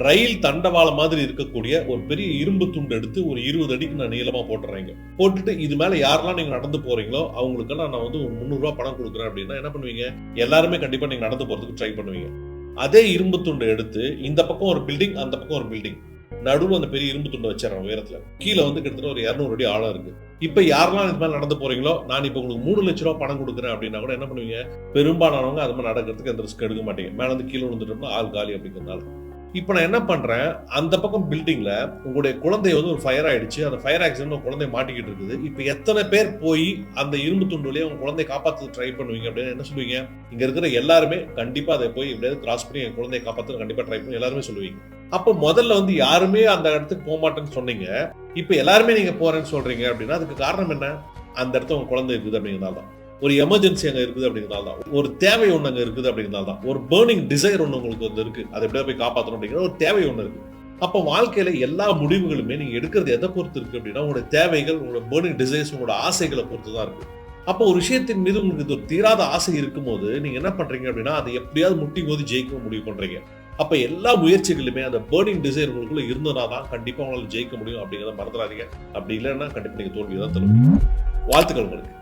ரயில் தண்டவாளம் மாதிரி இருக்கக்கூடிய ஒரு பெரிய இரும்பு துண்டு எடுத்து ஒரு 20 அடிக்கு நான் நீளமா போட்டுறேங்க. போட்டுட்டு இது மேல யாரெல்லாம் நீங்க நடந்து போறீங்களோ அவங்களுக்கெல்லாம் நான் வந்து ஒரு 300 ரூபாய் பணம் கொடுக்குறேன் அப்படின்னா என்ன பண்ணுவீங்க? எல்லாருமே கண்டிப்பா நீங்க நடந்து போறதுக்கு ட்ரை பண்ணுவீங்க. அதே இரும்பு துண்டை எடுத்து இந்த பக்கம் ஒரு பில்டிங், அந்த பக்கம் ஒரு பில்டிங், நடுவுல அந்த பெரிய இரும்பு துண்டை வச்சிடறேன் உயரத்துல. கீழே வந்து கிட்டத்தட்ட ஒரு 200 அடி ஆழம் இருக்கு. இப்ப யாரெல்லாம் இது மாதிரி நடந்து போறீங்களோ நான் இப்ப உங்களுக்கு 3 லட்சம் ரூபாய் பணம் கொடுக்குறேன் அப்படின்னா கூட என்ன பண்ணுவீங்க? பெரும்பாலானவங்க அது மாதிரி நடக்கிறதுக்கு எந்த ரிஸ்க் எடுக்க மாட்டீங்க. மேல வந்து கீழே விழுந்துட்டோம்னா ஆள் காலி அப்படிங்கிறதுனால. இப்ப நான் என்ன பண்றேன், அந்த பக்கம் பில்டிங்ல உங்களுடைய குழந்தை வந்து ஒரு ஃபயர் ஆயிடுச்சு. அந்த ஃபயர் ஆக்சிடென்ட்ல உங்க குழந்தை மாட்டிக்கிட்டு இருக்குது. இப்ப எத்தனை பேர் போய் அந்த இரும்பு துண்டு வழியா உங்க குழந்தையை காப்பாற்ற ட்ரை பண்ணுவீங்க அப்படின்னு என்ன சொல்லுவீங்க? இங்க இருக்கிற எல்லாருமே கண்டிப்பா அதை போய் எப்படியாவது கிராஸ் பண்ணி என் குழந்தையை காப்பாற்ற கண்டிப்பா ட்ரை பண்ணி எல்லாருமே சொல்லுவீங்க. அப்போ முதல்ல வந்து யாருமே அந்த இடத்துக்கு போக மாட்டேன்னு சொன்னீங்க. இப்ப எல்லாருமே நீங்க போறேன்னு சொல்றீங்க அப்படின்னா அதுக்கு காரணம் என்ன? அந்த இடத்துல உங்க குழந்தை இருக்குது அப்படிங்கிறதால தான். ஒரு எமர்ஜென்சி அங்க இருக்குது அப்படிங்கிறதால தான். ஒரு தேவை ஒண்ணு அங்க இருக்குது அப்படிங்கிறதால தான். ஒரு பர்னிங் டிசைர் ஒண்ணு உங்களுக்கு வந்து இருக்கு. அதை எப்படியா போய் காப்பாற்றணும் அப்படிங்கிற ஒரு தேவை ஒண்ணு இருக்கு. அப்ப வாழ்க்கையில எல்லா முடிவுகளுமே நீங்க எடுக்கிறது எதை பொறுத்து இருக்கு அப்படின்னா உங்களுடைய தேவைகள், உங்களோட பர்னிங் டிசைர்ஸ், உங்களோட ஆசைகளை பொறுத்து தான் இருக்கு. அப்போ ஒரு விஷயத்தின் மீது உங்களுக்கு ஒரு தீராத ஆசை இருக்கும்போது நீங்க என்ன பண்றீங்க அப்படின்னா அதை எப்படியாவது முட்டி மோதி ஜெயிக்க முடிவு பண்றீங்க. அப்ப எல்லா முயற்சிகளுமே அந்த பர்னிங் டிசைர் உங்களுக்குள்ள இருந்தனா தான் கண்டிப்பா உங்களால ஜெயிக்க முடியும் அப்படிங்கிறத மறந்துடாதீங்க. அப்படி இல்லைன்னா கண்டிப்பா நீங்க தோல்வியை தான் தருவீங்க. வாழ்த்துக்கள் உங்களுக்கு.